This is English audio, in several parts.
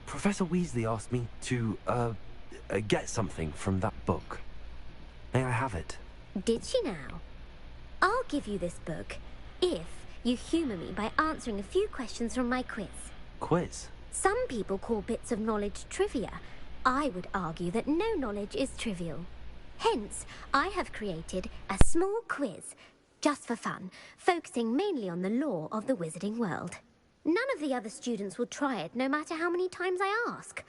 Professor Weasley asked me to, get something from that book. May I have it? Did she now? I'll give you this book if you humour me by answering a few questions from my quiz. Quiz? Some people call bits of knowledge trivia. I would argue that no knowledge is trivial. Hence, I have created a small quiz, just for fun, focusing mainly on the lore of the wizarding world. None of the other students will try it, no matter how many times I ask.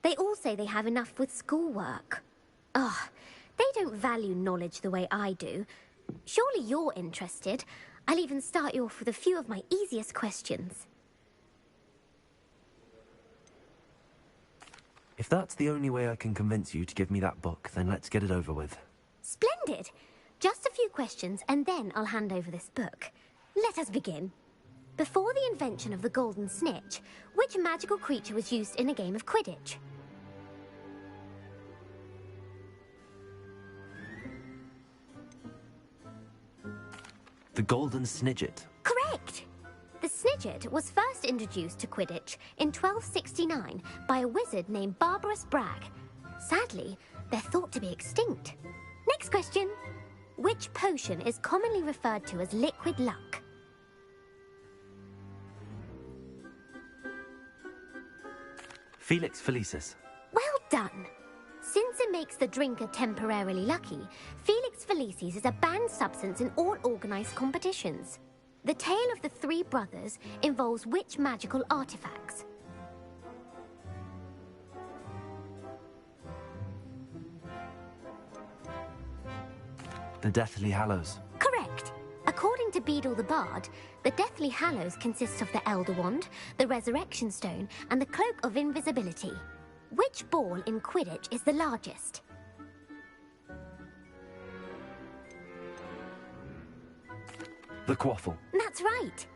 They all say they have enough with schoolwork. Ugh, they don't value knowledge the way I do. Surely you're interested. I'll even start you off with a few of my easiest questions. If that's the only way I can convince you to give me that book, then let's get it over with. Splendid! Just a few questions, and then I'll hand over this book. Let us begin. Before the invention of the golden snitch, which magical creature was used in a game of Quidditch? The golden snidget. Correct! The snidget was first introduced to Quidditch in 1269 by a wizard named Barbarous Bragg. Sadly, they're thought to be extinct. Next question. Which potion is commonly referred to as liquid luck? Felix Felicis. Well done! Since it makes the drinker temporarily lucky, Felix Felicis is a banned substance in all organised competitions. The tale of the three brothers involves which magical artifacts? The Deathly Hallows. Correct. According to Beedle the Bard, the Deathly Hallows consists of the Elder Wand, the Resurrection Stone, and the Cloak of Invisibility. Which ball in Quidditch is the largest? The Quaffle. That's right.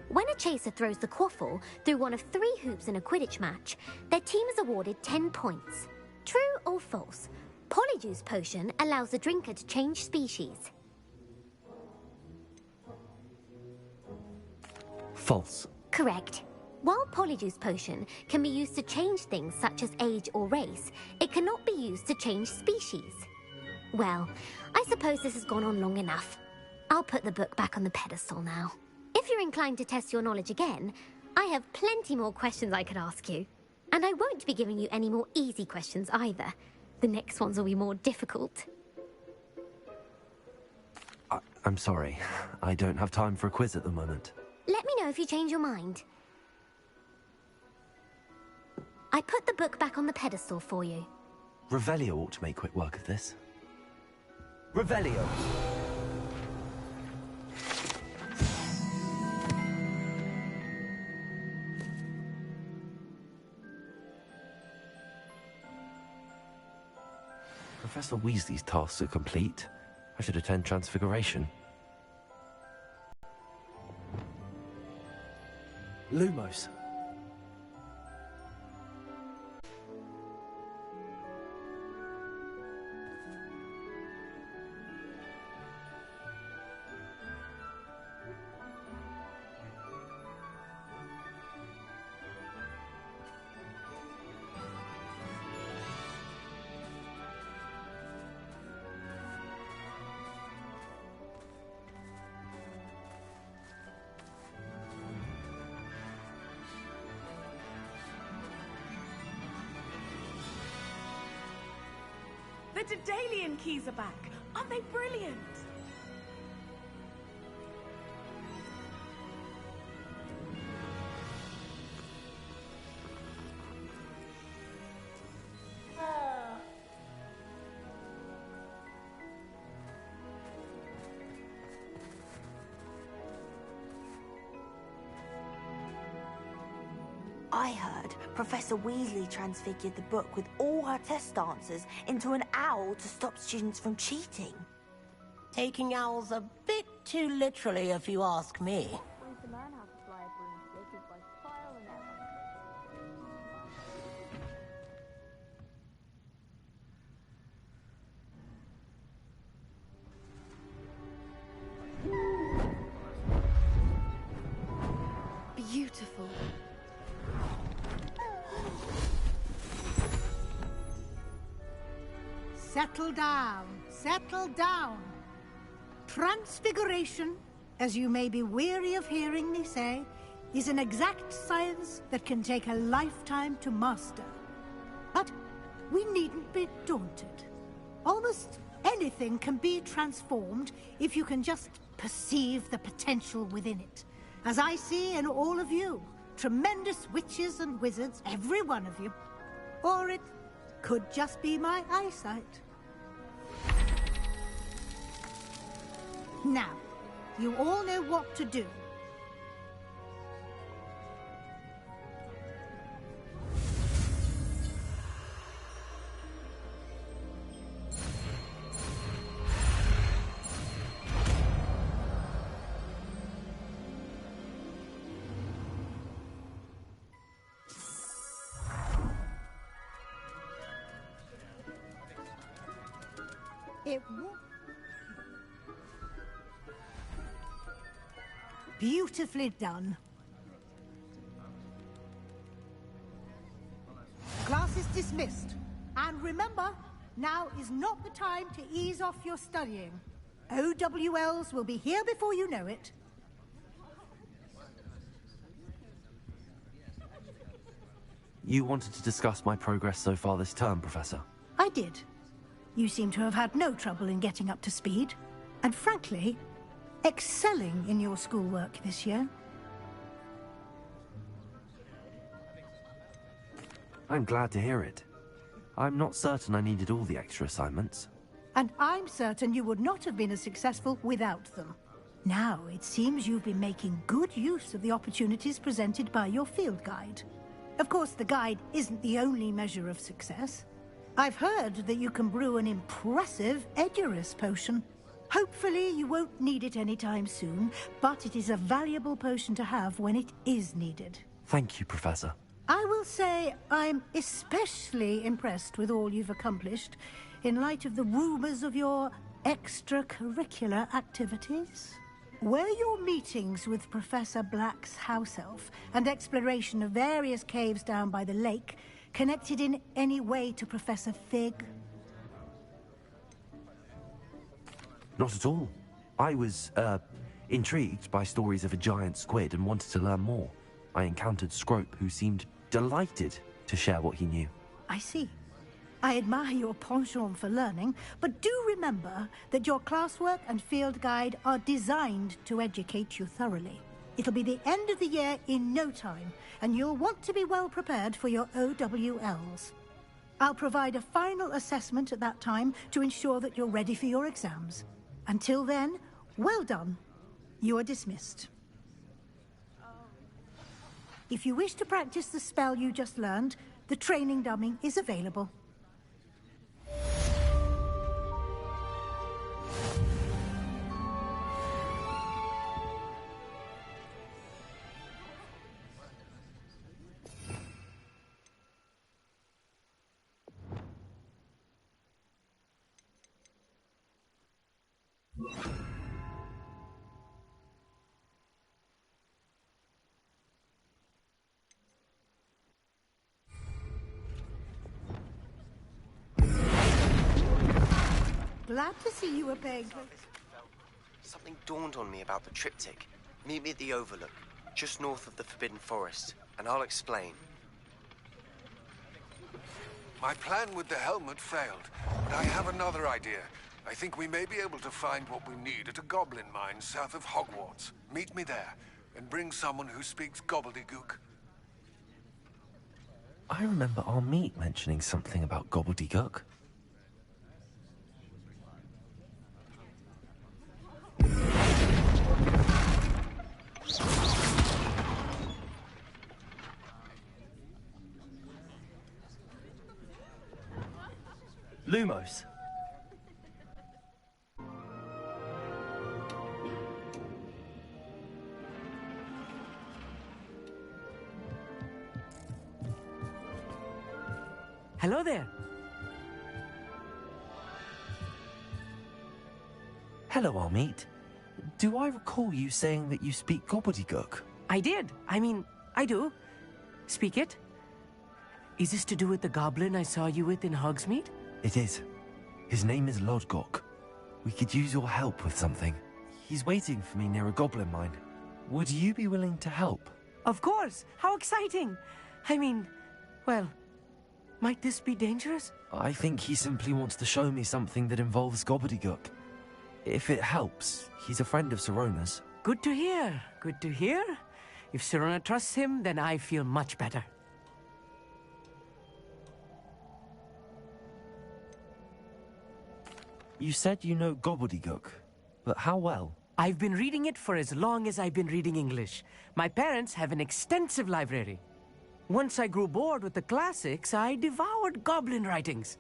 When a chaser throws the quaffle through one of 3 hoops in a Quidditch match, their team is awarded 10 points. True or false? Polyjuice Potion allows the drinker to change species. False. Correct. While Polyjuice Potion can be used to change things such as age or race, it cannot be used to change species. Well, I suppose this has gone on long enough. I'll put the book back on the pedestal now. If you're inclined to test your knowledge again, I have plenty more questions I could ask you. And I won't be giving you any more easy questions either. The next ones will be more difficult. I'm sorry. I don't have time for a quiz at the moment. Let me know if you change your mind. I put the book back on the pedestal for you. Revelio ought to make quick work of this. Revelio! Professor Weasley's tasks are complete. I should attend Transfiguration. Lumos. The Daedalian keys are back. Aren't they brilliant? I heard Professor Weasley transfigured the book with all her test answers into an owl to stop students from cheating. Taking owls a bit too literally, if you ask me. Beautiful. settle down. Settle down. Transfiguration, as you may be weary of hearing me say, is an exact science that can take a lifetime to master. But we needn't be daunted. Almost anything can be transformed if you can just perceive the potential within it. As I see in all of you, tremendous witches and wizards, every one of you. Or it could just be my eyesight. Now, you all know what to do. Beautifully done. Class is dismissed. And remember, now is not the time to ease off your studying. OWLs will be here before you know it. You wanted to discuss my progress so far this term, Professor? I did. You seem to have had no trouble in getting up to speed. And frankly, excelling in your schoolwork this year. I'm glad to hear it. I'm not certain I needed all the extra assignments. And I'm certain you would not have been as successful without them. Now, it seems you've been making good use of the opportunities presented by your field guide. Of course, the guide isn't the only measure of success. I've heard that you can brew an impressive Edurus potion. Hopefully you won't need it anytime soon, but it is a valuable potion to have when it is needed. Thank you, Professor. I will say I'm especially impressed with all you've accomplished in light of the rumors of your extracurricular activities. Were your meetings with Professor Black's house elf and exploration of various caves down by the lake connected in any way to Professor Fig? Not at all. I was, intrigued by stories of a giant squid and wanted to learn more. I encountered Scrope, who seemed delighted to share what he knew. I see. I admire your penchant for learning, but do remember that your classwork and field guide are designed to educate you thoroughly. It'll be the end of the year in no time, and you'll want to be well prepared for your OWLs. I'll provide a final assessment at that time to ensure that you're ready for your exams. Until then, well done. You are dismissed. If you wish to practice the spell you just learned, the training dummy is available. Glad to see you, Peg. Something dawned on me about the triptych. Meet me at the Overlook, just north of the Forbidden Forest, and I'll explain. My plan with the helmet failed, but I have another idea. I think we may be able to find what we need at a goblin mine south of Hogwarts. Meet me there, and bring someone who speaks Gobbledegook. I remember Armeet mentioning something about Gobbledegook. Lumos. Hello there. Hello, Armeet. Do I recall you saying that you speak Gobbledegook? I did. I mean, I do. Speak it. Is this to do with the goblin I saw you with in Hogsmeade? It is. His name is Lodgok. We could use your help with something. He's waiting for me near a goblin mine. Would you be willing to help? Of course! How exciting! I mean, well, might this be dangerous? I think he simply wants to show me something that involves Gobbledegook. If it helps, he's a friend of Sirona's. Good to hear. Good to hear. If Sirona trusts him, then I feel much better. You said you know Gobbledegook, but how well? I've been reading it for as long as I've been reading English. My parents have an extensive library. Once I grew bored with the classics, I devoured goblin writings.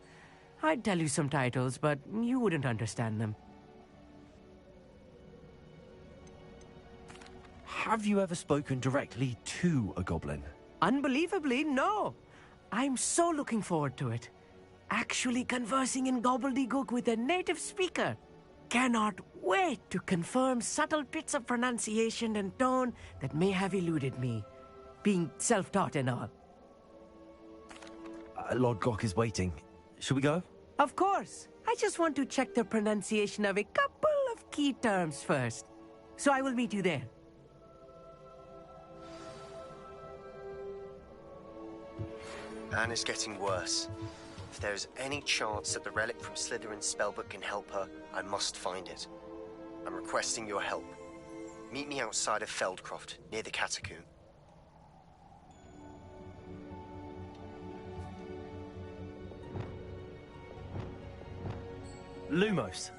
I'd tell you some titles, but you wouldn't understand them. Have you ever spoken directly to a goblin? Unbelievably, no. I'm so looking forward to it. Actually conversing in Gobbledegook with a native speaker. Cannot wait to confirm subtle bits of pronunciation and tone that may have eluded me, being self-taught and all. Lodgok is waiting. Shall we go? Of course. I just want to check the pronunciation of a couple of key terms first. So I will meet you there. Anna's getting worse. If there is any chance that the relic from Slytherin's spellbook can help her, I must find it. I'm requesting your help. Meet me outside of Feldcroft, near the Catacomb. Lumos.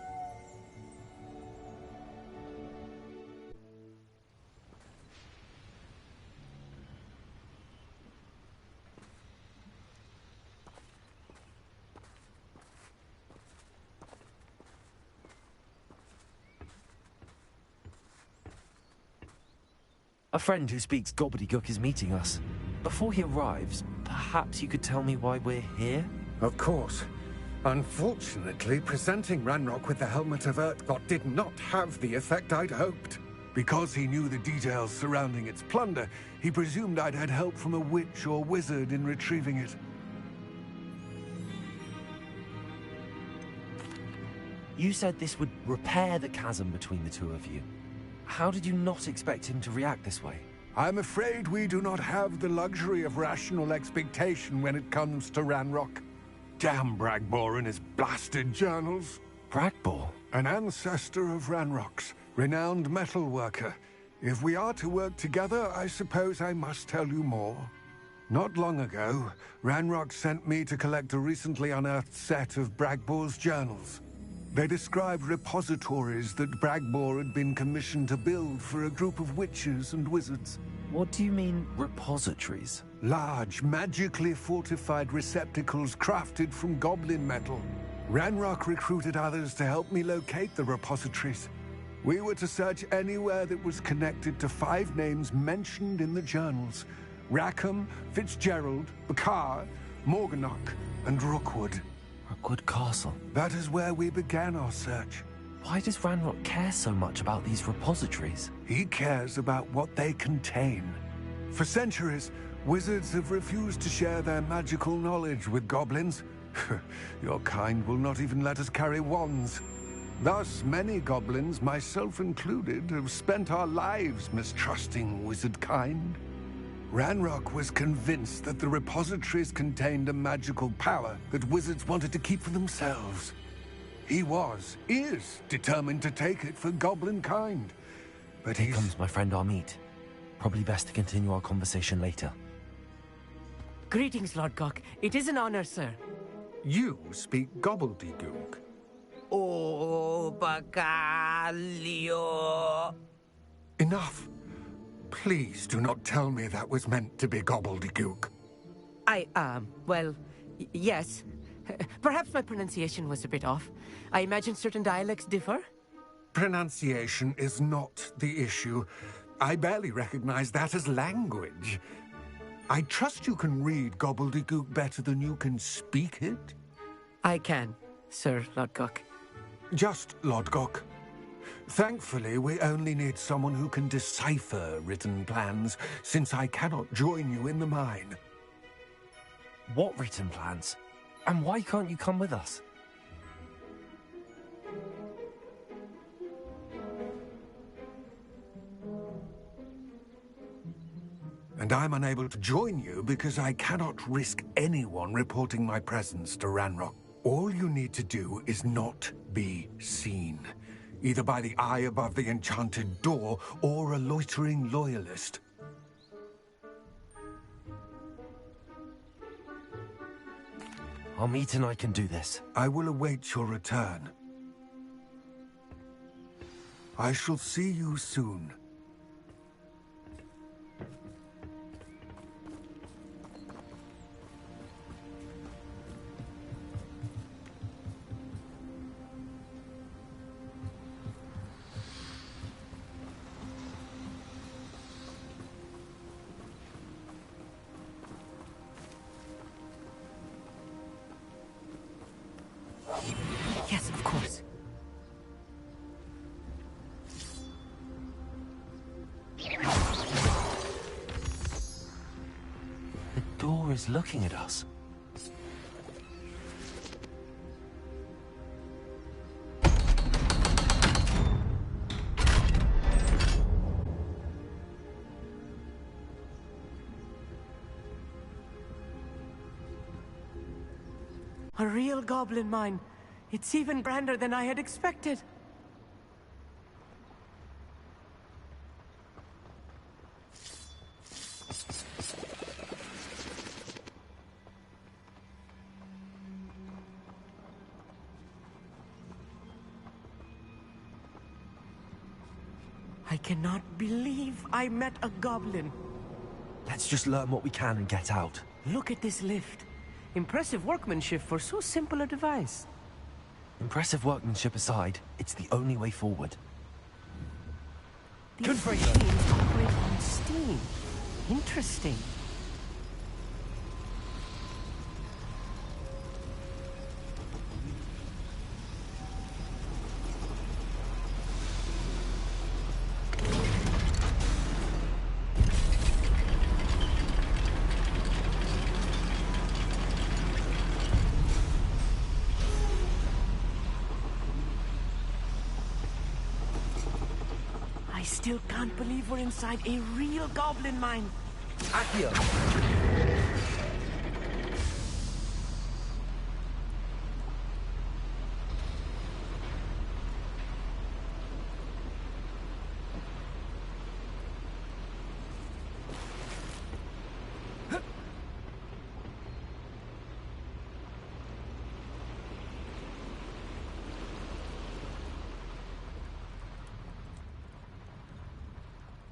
A friend who speaks Gobbledegook is meeting us. Before he arrives, perhaps you could tell me why we're here? Of course. Unfortunately, presenting Ranrock with the Helmet of Urtkot did not have the effect I'd hoped. Because he knew the details surrounding its plunder, he presumed I'd had help from a witch or wizard in retrieving it. You said this would repair the chasm between the two of you. How did you not expect him to react this way? I'm afraid we do not have the luxury of rational expectation when it comes to Ranrock. Damn Bragbor and his blasted journals. Bragbor? An ancestor of Ranrock's, renowned metalworker. If we are to work together, I suppose I must tell you more. Not long ago, Ranrock sent me to collect a recently unearthed set of Bragbor's journals. They described repositories that Bragbor had been commissioned to build for a group of witches and wizards. What do you mean, repositories? Large, magically fortified receptacles crafted from goblin metal. Ranrock recruited others to help me locate the repositories. We were to search anywhere that was connected to 5 names mentioned in the journals: Rackham, Fitzgerald, Bakar, Morganach, and Rookwood. Rookwood Castle. That is where we began our search. Why does Ranrock care so much about these repositories? He cares about what they contain. For centuries, wizards have refused to share their magical knowledge with goblins. Your kind will not even let us carry wands. Thus, many goblins, myself included, have spent our lives mistrusting wizard kind. Ranrock was convinced that the repositories contained a magical power that wizards wanted to keep for themselves. He is determined to take it for goblin kind. But Here comes my friend Amit. Probably best to continue our conversation later. Greetings, Lodgok. It is an honor, sir. You speak Gobbledegook. Oh, Bacalio. Enough. Please do not tell me that was meant to be Gobbledegook. Well, yes. Perhaps my pronunciation was a bit off. I imagine certain dialects differ. Pronunciation is not the issue. I barely recognize that as language. I trust you can read Gobbledegook better than you can speak it? I can, Sir Lodgok. Just Lodgok. Thankfully, we only need someone who can decipher written plans, since I cannot join you in the mine. What written plans? And why can't you come with us? And I'm unable to join you because I cannot risk anyone reporting my presence to Ranrock. All you need to do is not be seen, either by the eye above the enchanted door or a loitering loyalist. Amit and I can do this. I will await your return. I shall see you soon. Yes, of course. The door is looking at us. A real goblin mine. It's even grander than I had expected. I cannot believe I met a goblin. Let's just learn what we can and get out. Look at this lift. Impressive workmanship for so simple a device. Impressive workmanship aside, it's the only way forward. These machines operate on steam. Interesting. I still can't believe we're inside a real goblin mine. Accio!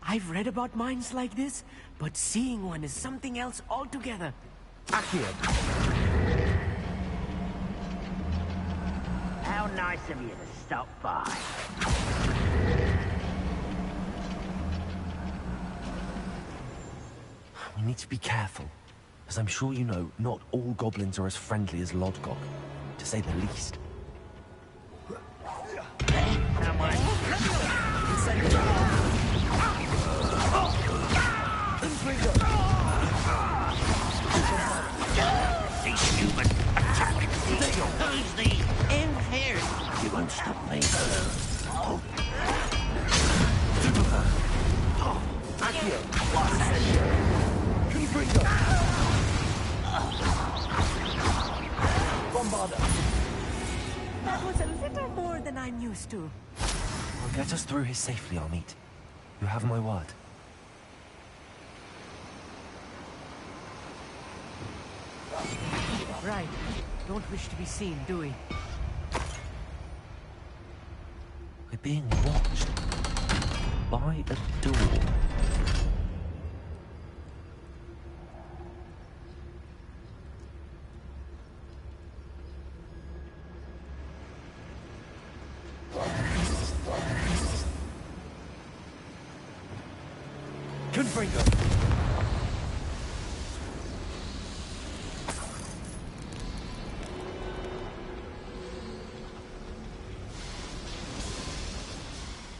I've read about mines like this, but seeing one is something else altogether. Accio! How nice of you to stop by. We need to be careful. As I'm sure you know, not all goblins are as friendly as Lodgok, to say the least. Who's the end here? You won't stop me. Accio! Confringo! Bombarda! That was a little more than I'm used to. I'll get us through here safely, Amit. You have my word. Right. Don't wish to be seen, do we? We're being watched. By a door. Confringo!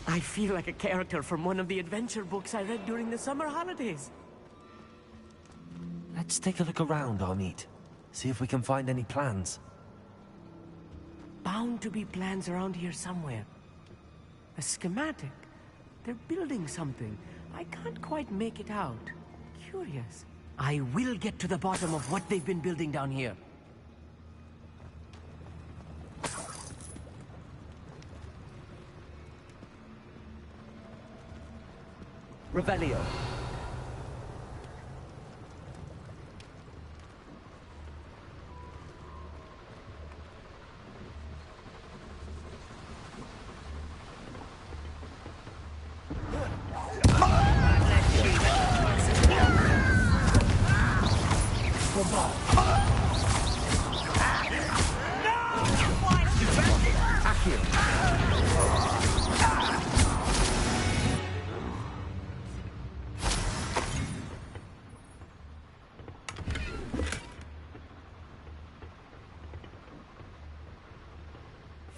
I feel like a character from one of the adventure books I read during the summer holidays. Let's take a look around, Amit. See if we can find any plans. Bound to be plans around here somewhere. A schematic. They're building something. I can't quite make it out. curious. I will get to the bottom of what they've been building down here. Revelio.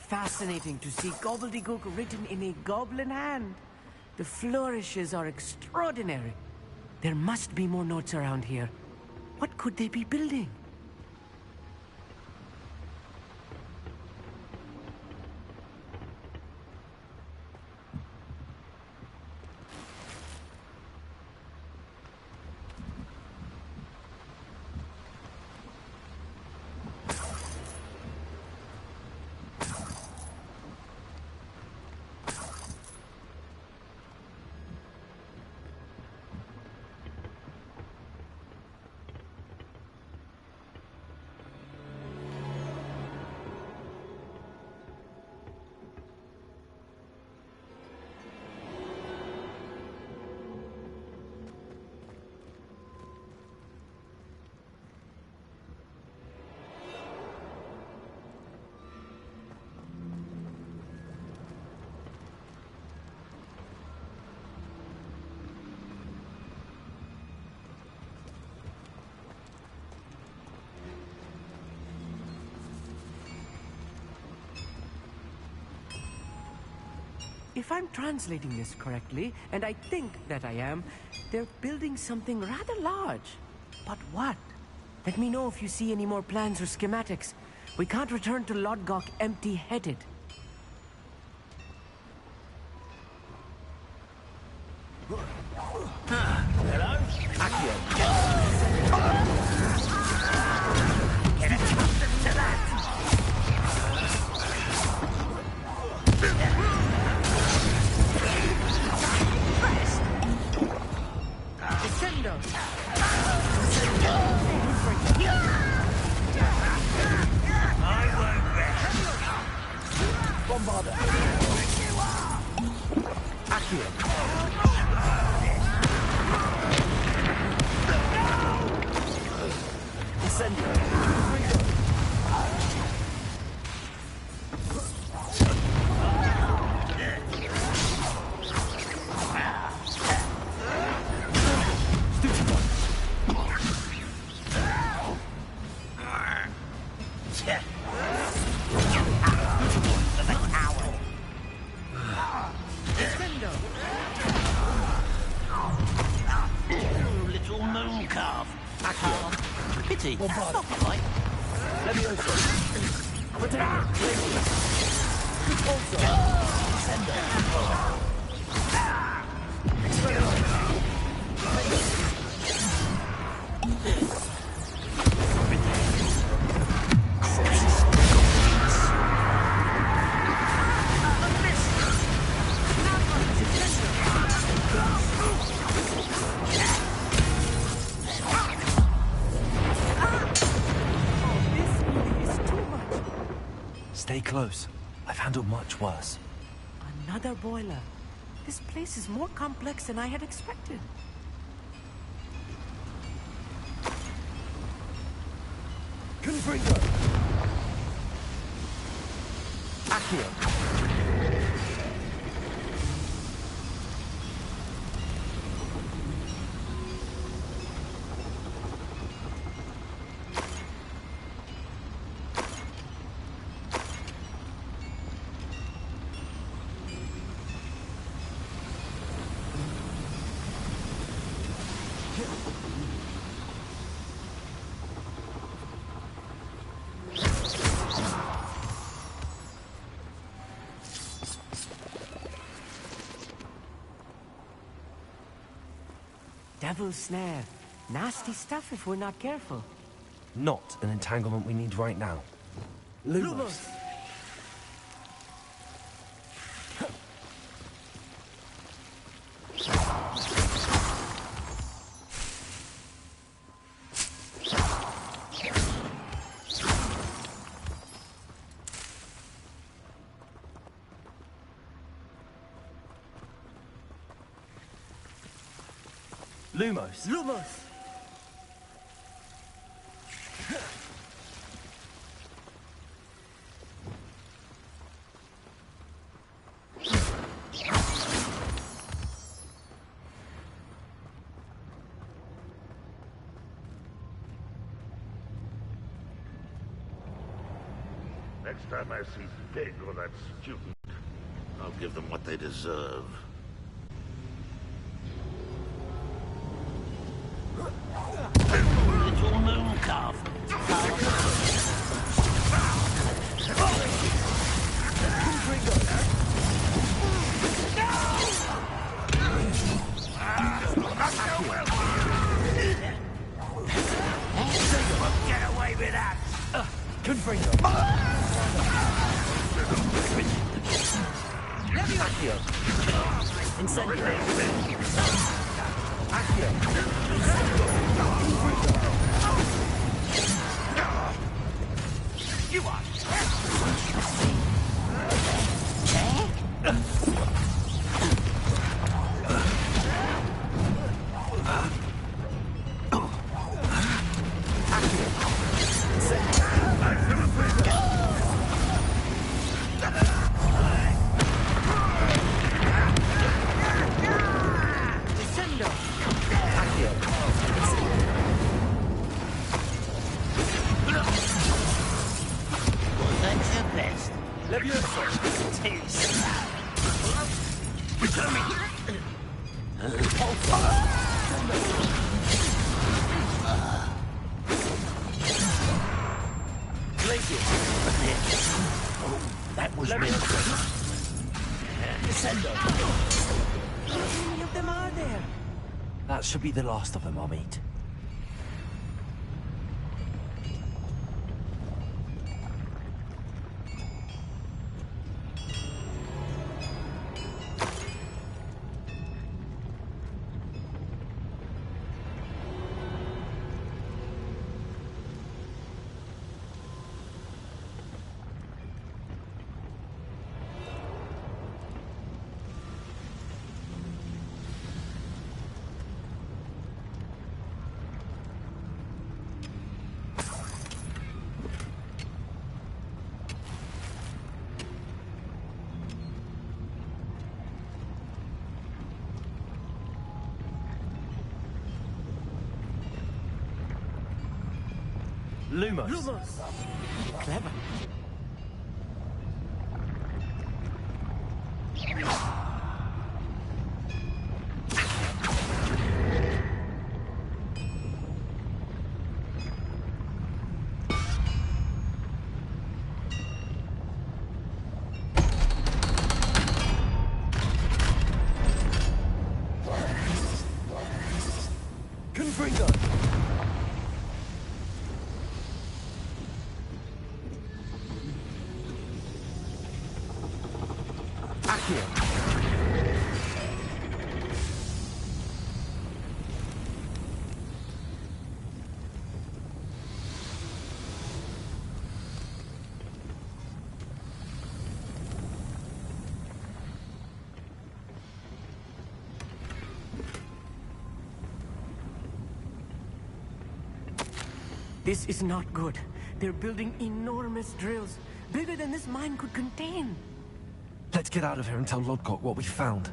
Fascinating to see Gobbledegook written in a goblin hand. The flourishes are extraordinary. There must be more notes around here. What could they be building? If I'm translating this correctly, and I think that I am, they're building something rather large. But what? Let me know if you see any more plans or schematics. We can't return to Lodgok empty-headed. Hello? Get accustomed to that. Descendo! I won't rest. Bombarda. Accio. Descendo. Little moon calf. Pity. That's not polite. Levioso. Potato. Also. Descendo. Stay close. I've handled much worse. Another boiler. This place is more complex than I had expected. Confringo. Accio. Devil's Snare. Nasty stuff if we're not careful. Not an entanglement we need right now. Lumos! Lumos! Lumos! Next time I see Pig or that student, I'll give them what they deserve. Little moon calf. Get away with that! Confringo! Accio! Incendio! Accio! You are! That was meant How many of them are there? That should be the last of them I'll meet. Lumos. Lumos! Clever. Confringo! This is not good. They're building enormous drills, bigger than this mine could contain. Let's get out of here and tell Lodgok what we found.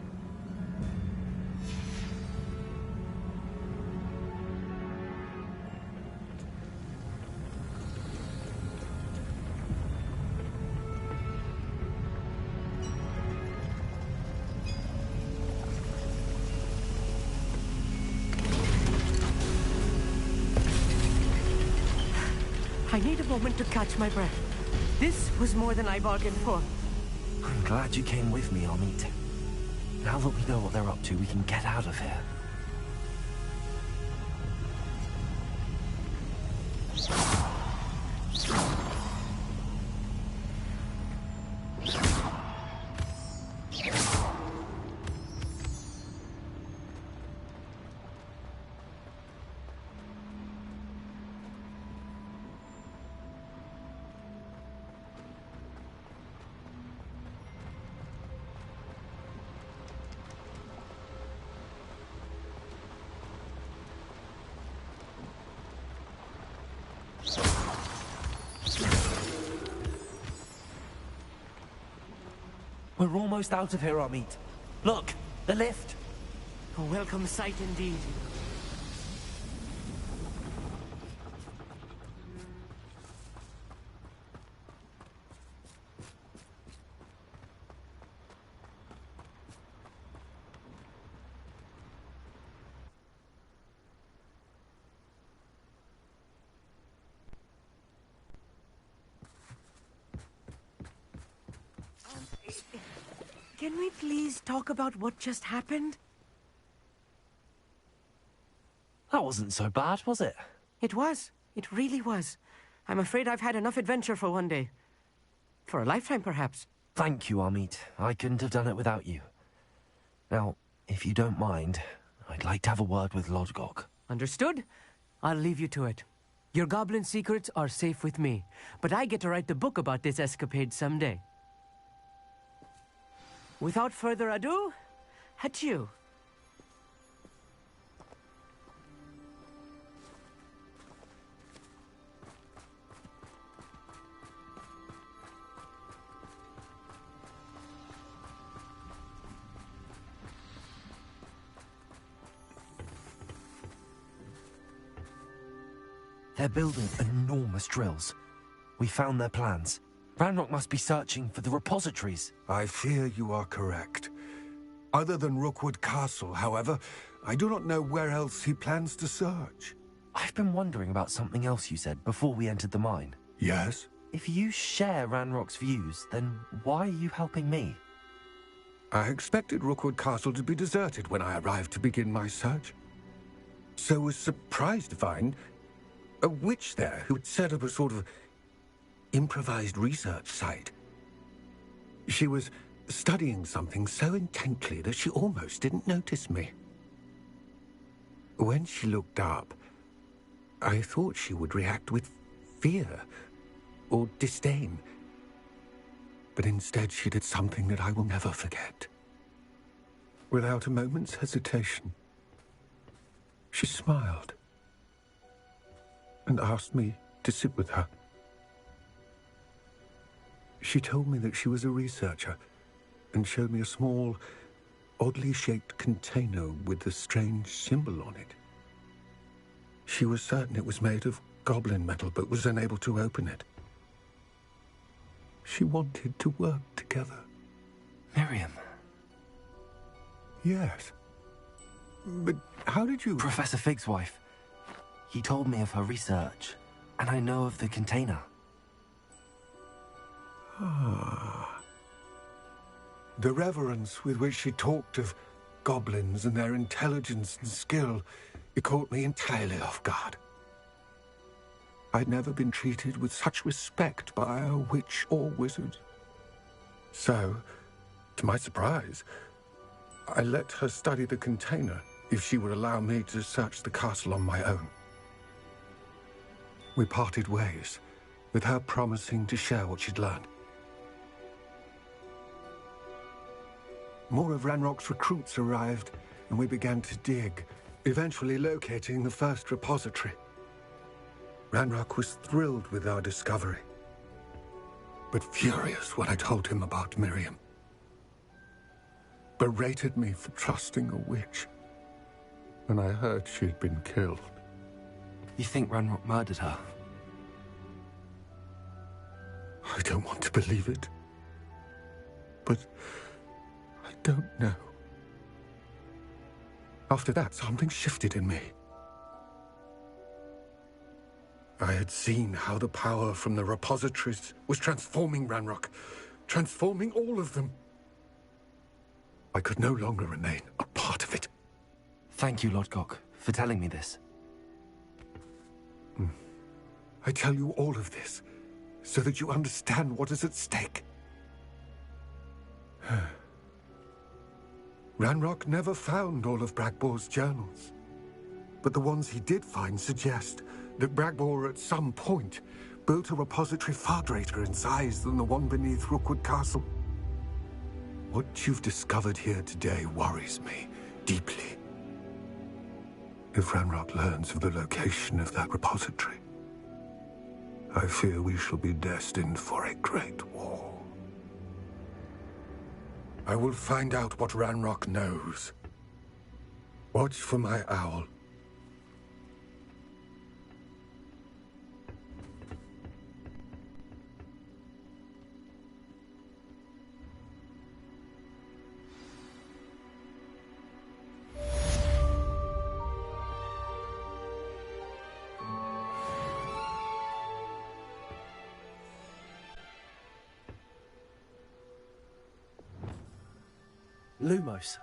I need a moment to catch my breath. This was more than I bargained for. I'm glad you came with me, Amit. Now that we know what they're up to, we can get out of here. We're almost out of here, Amit. Look, the lift. A welcome sight indeed. Can we please talk about what just happened? That wasn't so bad, was it? It was. It really was. I'm afraid I've had enough adventure for one day. For a lifetime, perhaps. Thank you, Amit. I couldn't have done it without you. Now, if you don't mind, I'd like to have a word with Lodgok. Understood? I'll leave you to it. Your goblin secrets are safe with me, but I get to write the book about this escapade someday. Without further ado, adieu. They're building enormous drills. We found their plans. Ranrock must be searching for the repositories. I fear you are correct. Other than Rookwood Castle, however, I do not know where else he plans to search. I've been wondering about something else you said before we entered the mine. Yes? If you share Ranrock's views, then why are you helping me? I expected Rookwood Castle to be deserted when I arrived to begin my search. So was surprised to find a witch there who had set up a sort of improvised research site. She was studying something so intently that she almost didn't notice me. When she looked up, I thought she would react with fear or disdain. But instead she did something that I will never forget. Without a moment's hesitation, she smiled and asked me to sit with her. She told me that she was a researcher and showed me a small, oddly shaped container with a strange symbol on it. She was certain it was made of goblin metal, but was unable to open it. She wanted to work together. Miriam. Yes. But how did you... Professor Fig's wife. He told me of her research, and I know of the container. Ah. The reverence with which she talked of goblins and their intelligence and skill, it caught me entirely off guard. I'd never been treated with such respect by a witch or wizard. So, to my surprise, I let her study the container if she would allow me to search the castle on my own. We parted ways, with her promising to share what she'd learned. More of Ranrock's recruits arrived, and we began to dig, eventually locating the first repository. Ranrock was thrilled with our discovery, but furious when I told him about Miriam. Berated me for trusting a witch when I heard she'd been killed. You think Ranrock murdered her? I don't want to believe it, but I don't know. After that, something shifted in me. I had seen how the power from the repositories was transforming Ranrock, transforming all of them. I could no longer remain a part of it. Thank you, Lodgok, for telling me this. I tell you all of this so that you understand what is at stake. Ranrock never found all of Bragbor's journals, but the ones he did find suggest that Bragbor at some point built a repository far greater in size than the one beneath Rookwood Castle. What you've discovered here today worries me deeply. If Ranrock learns of the location of that repository, I fear we shall be destined for a great war. I will find out what Ranrock knows. Watch for my owl. Lumos.